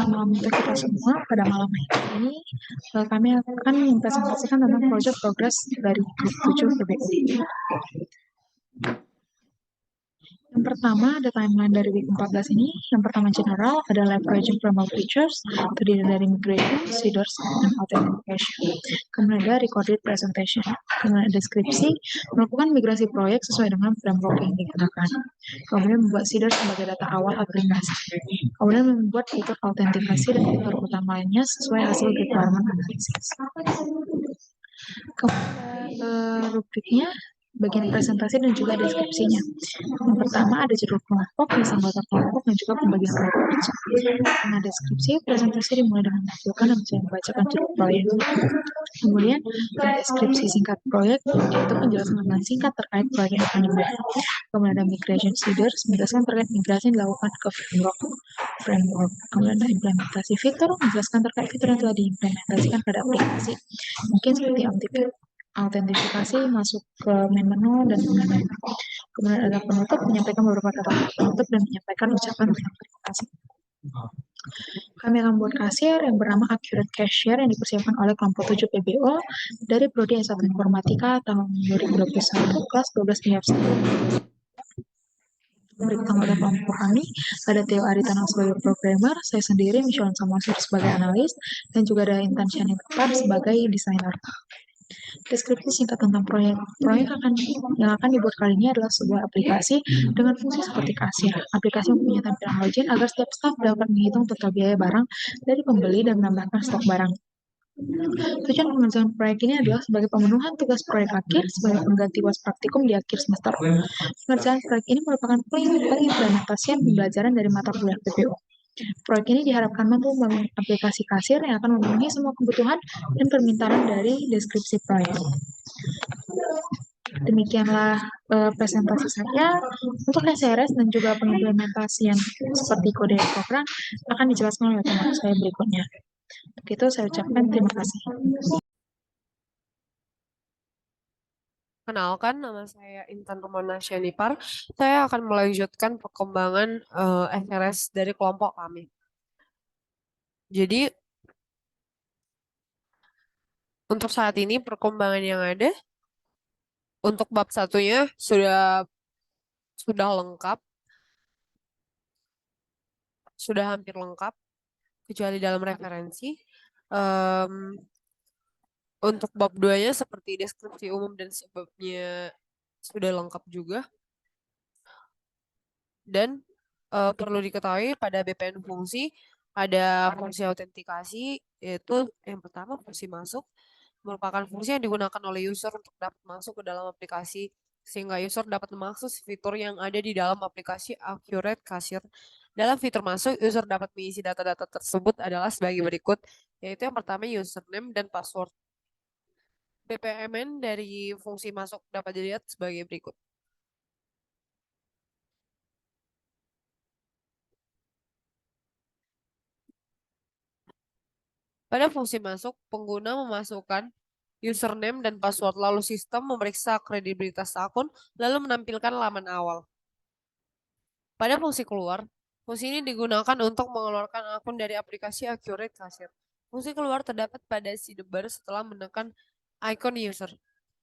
Selamat malam untuk kita semua. Pada malam ini kami akan mempresentasikan tentang proyek progres dari grup 7 PBU. Yang pertama, ada timeline dari week 14 ini. Yang pertama general, ada leveraging framework features, terdiri dari migration, seeders, dan authentication. Kemudian ada recorded presentation. Kemudian ada deskripsi, melakukan migrasi proyek sesuai dengan framework yang digunakan. Kemudian membuat seeders sebagai data awal aplikasi. Kemudian membuat fitur autentikasi dan fitur utamanya sesuai hasil requirement analysis. Kemudian rubriknya bagian presentasi dan juga deskripsinya. Yang pertama ada judul kelompok, list anggota kelompok, dan juga pembagian proyek kerja. Nah, deskripsi presentasi dimulai dengan menunjukkan dan saya membacakan judul proyek. Kemudian deskripsi singkat proyek, yaitu penjelasan dengan singkat terkait proyek yang akan dimulai. Kemudian ada migration seeders, menjelaskan terkait migrasi yang dilakukan ke framework. Kemudian ada implementasi fitur, menjelaskan terkait fitur yang telah diimplementasikan pada aplikasi. Mungkin seperti autentifikasi, masuk ke main menu, dan lain-lain. Kemudian ada penutup, menyampaikan beberapa kata penutup dan menyampaikan ucapan terima kasih. Kami akan membuat kasir yang bernama Accurate Cashier yang dipersiapkan oleh kelompok 7 PBO dari Prodi S1 Informatika tahun 2021 kelas 12 PF1. Berikut anggota kelompok kami, ada Theo Aritano sebagai programmer, saya sendiri Michelle Samasur sebagai analis, dan juga ada Intan Shanipar sebagai desainer. Deskripsi singkat tentang proyek. Proyek yang akan dibuat kali ini adalah sebuah aplikasi dengan fungsi seperti kasir. Aplikasi mempunyai tampilan login agar setiap staf dapat menghitung total biaya barang dari pembeli dan menambahkan stok barang. Tujuan pengerjaan proyek ini adalah sebagai pemenuhan tugas proyek akhir sebagai pengganti was praktikum di akhir semester. Pengerjaan proyek ini merupakan pengimplementasian pembelajaran dari mata kuliah PPO. Proyek ini diharapkan mampu membangun aplikasi kasir yang akan memenuhi semua kebutuhan dan permintaan dari deskripsi proyek. Demikianlah presentasi saya. Untuk SRS dan juga pengimplementasian seperti kode program akan dijelaskan oleh teman saya berikutnya. Untuk itu saya ucapkan terima kasih. Kenalkan, nama saya Intan Romana Shanipar. Saya akan melanjutkan perkembangan SRS dari kelompok kami. Jadi, untuk saat ini perkembangan yang ada, untuk bab satunya sudah lengkap, sudah hampir lengkap, kecuali dalam referensi. Untuk bab 2-nya seperti deskripsi umum dan sebabnya sudah lengkap juga. Dan perlu diketahui pada BPN fungsi ada fungsi autentikasi, yaitu yang pertama fungsi masuk merupakan fungsi yang digunakan oleh user untuk dapat masuk ke dalam aplikasi sehingga user dapat mengakses fitur yang ada di dalam aplikasi Accurate Cashier. Dalam fitur masuk, user dapat mengisi data-data tersebut adalah sebagai berikut, yaitu yang pertama username dan password. BPMN dari fungsi masuk dapat dilihat sebagai berikut. Pada fungsi masuk, pengguna memasukkan username dan password, lalu sistem memeriksa kredibilitas akun, lalu menampilkan laman awal. Pada fungsi keluar, fungsi ini digunakan untuk mengeluarkan akun dari aplikasi Accurate Cashier. Fungsi keluar terdapat pada sidebar setelah menekan icon user.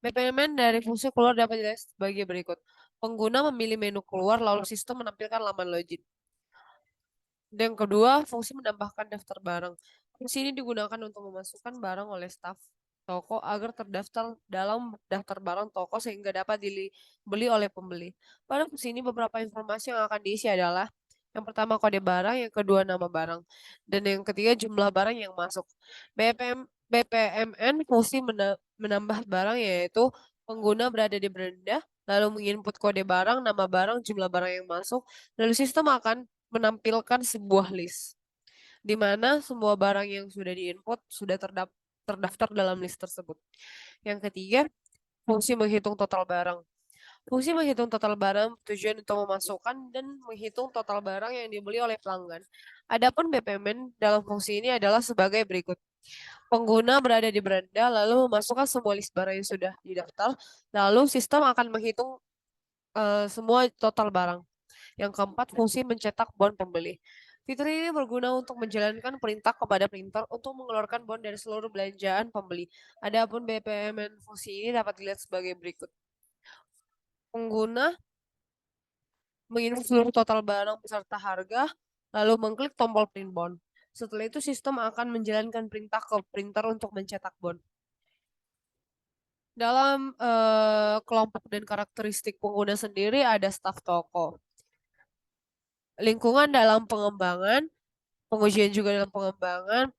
BPMN dari fungsi keluar dapat dilihat sebagai berikut. Pengguna memilih menu keluar, lalu sistem menampilkan laman login. Dan yang kedua, fungsi menambahkan daftar barang. Fungsi ini digunakan untuk memasukkan barang oleh staf toko agar terdaftar dalam daftar barang toko sehingga dapat dibeli oleh pembeli. Pada fungsi ini beberapa informasi yang akan diisi adalah yang pertama kode barang, yang kedua nama barang, dan yang ketiga jumlah barang yang masuk. BPMN fungsi menambah barang yaitu pengguna berada di beranda, lalu menginput kode barang, nama barang, jumlah barang yang masuk, lalu sistem akan menampilkan sebuah list di mana semua barang yang sudah diinput sudah terdaftar dalam list tersebut. Yang ketiga, fungsi menghitung total barang. Fungsi menghitung total barang tujuan untuk memasukkan dan menghitung total barang yang dibeli oleh pelanggan. Adapun BPMN dalam fungsi ini adalah sebagai berikut. Pengguna berada di beranda lalu memasukkan semua list barang yang sudah didaftar, lalu sistem akan menghitung semua total barang. Yang keempat, fungsi mencetak bon pembeli. Fitur ini berguna untuk menjalankan perintah kepada printer untuk mengeluarkan bon dari seluruh belanjaan pembeli. Adapun BPMN fungsi ini dapat dilihat sebagai berikut. Pengguna menginput seluruh total barang beserta harga, lalu mengklik tombol print bond. Setelah itu sistem akan menjalankan perintah ke printer untuk mencetak bond. Dalam kelompok dan karakteristik pengguna sendiri ada staf toko. Lingkungan dalam pengembangan, pengujian juga dalam pengembangan,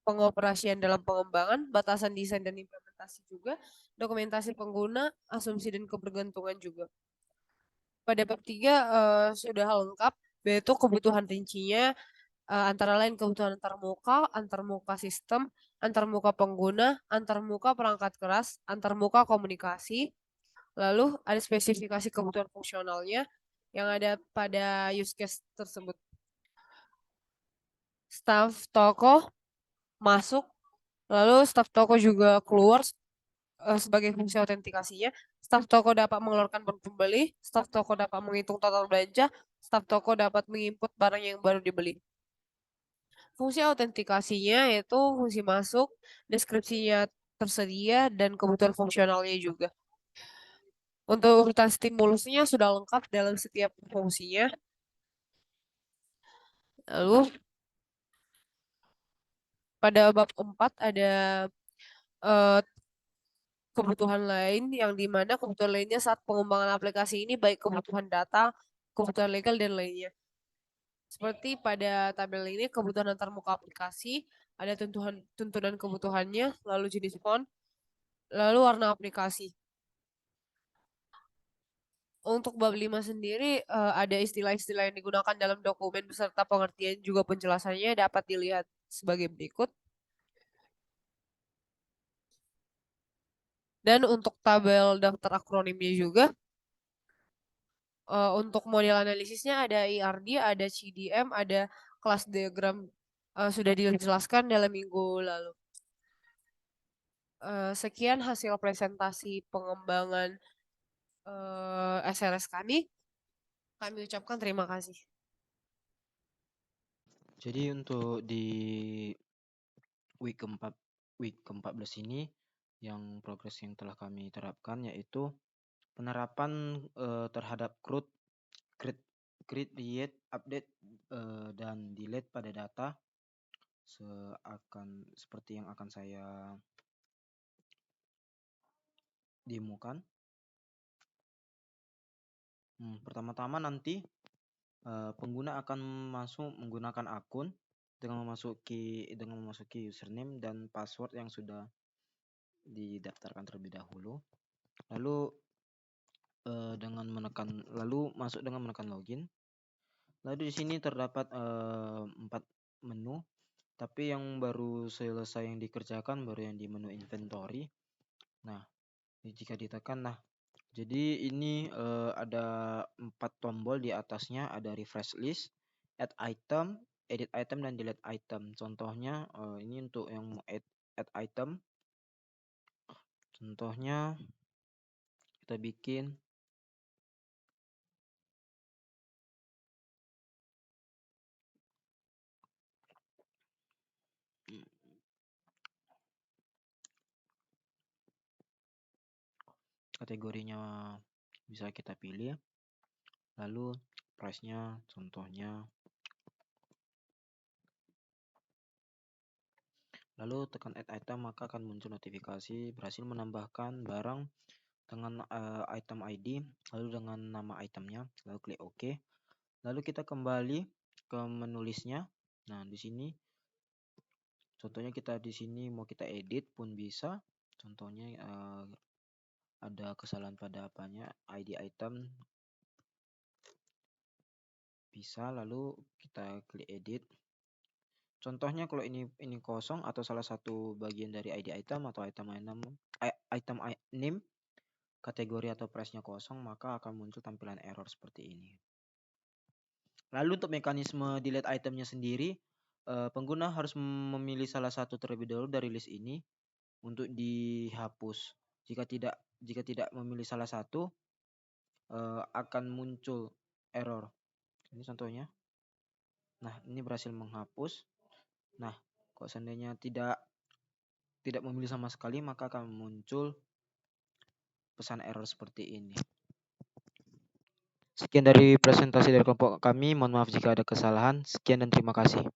pengoperasian dalam pengembangan, batasan desain dan implementasi juga, dokumentasi pengguna, asumsi dan kebergantungan juga. Pada bab 3 sudah lengkap, yaitu kebutuhan rincinya, antara lain kebutuhan antarmuka sistem, antarmuka pengguna, antarmuka perangkat keras, antarmuka komunikasi, lalu ada spesifikasi kebutuhan fungsionalnya yang ada pada use case tersebut. Staf toko masuk, lalu staf toko juga keluar sebagai fungsi autentikasinya. Staf toko dapat mengeluarkan bon pembeli, staf toko dapat menghitung total belanja, staf toko dapat menginput barang yang baru dibeli. Fungsi autentikasinya yaitu fungsi masuk, deskripsinya tersedia, dan kebutuhan fungsionalnya juga. Untuk urutan stimulusnya sudah lengkap dalam setiap fungsinya. Lalu pada bab 4 ada eh, kebutuhan lain yang dimana kebutuhan lainnya saat pengembangan aplikasi ini baik kebutuhan data, kebutuhan legal, dan lainnya. Seperti pada tabel ini kebutuhan antarmuka aplikasi, ada tuntunan kebutuhannya, lalu jenis font, lalu warna aplikasi. Untuk bab 5 sendiri ada istilah-istilah yang digunakan dalam dokumen beserta pengertian juga penjelasannya dapat dilihat sebagai berikut. Dan untuk tabel daftar akronimnya juga, untuk model analisisnya ada IRD, ada CDM, ada kelas diagram sudah dijelaskan dalam minggu lalu. Sekian hasil presentasi pengembangan SRS kami. Kami ucapkan terima kasih. Jadi untuk di week keempat, week ke-14 ini yang progres yang telah kami terapkan yaitu penerapan terhadap create, create, update dan delete pada data seperti yang akan saya demokan. Pertama-tama nanti pengguna akan masuk menggunakan akun dengan memasuki username dan password yang sudah didaftarkan terlebih dahulu. Lalu masuk dengan menekan login. Lalu di sini terdapat 4 menu, tapi yang baru selesai yang dikerjakan baru yang di menu inventory. Nah, jika ditekan, jadi ini ada 4 tombol di atasnya, ada refresh list, add item, edit item, dan delete item. Contohnya ini untuk yang add item. Contohnya kita bikin kategorinya bisa kita pilih, lalu price-nya contohnya, lalu tekan add item, maka akan muncul notifikasi berhasil menambahkan barang dengan item ID lalu dengan nama itemnya, lalu klik OK. Lalu kita kembali ke menulisnya. Nah, di sini contohnya kita di sini mau kita edit pun bisa. Contohnya ada kesalahan pada apanya, ID item bisa, lalu kita klik edit. Contohnya kalau ini kosong atau salah satu bagian dari ID item atau item name kategori atau price-nya kosong, maka akan muncul tampilan error seperti ini. Lalu untuk mekanisme delete itemnya sendiri, pengguna harus memilih salah satu terlebih dahulu dari list ini untuk dihapus. Jika tidak memilih salah satu, akan muncul error. Ini contohnya. Nah, ini berhasil menghapus. Nah, kalau seandainya tidak memilih sama sekali, maka akan muncul pesan error seperti ini. Sekian dari presentasi dari kelompok kami. Mohon maaf jika ada kesalahan. Sekian dan terima kasih.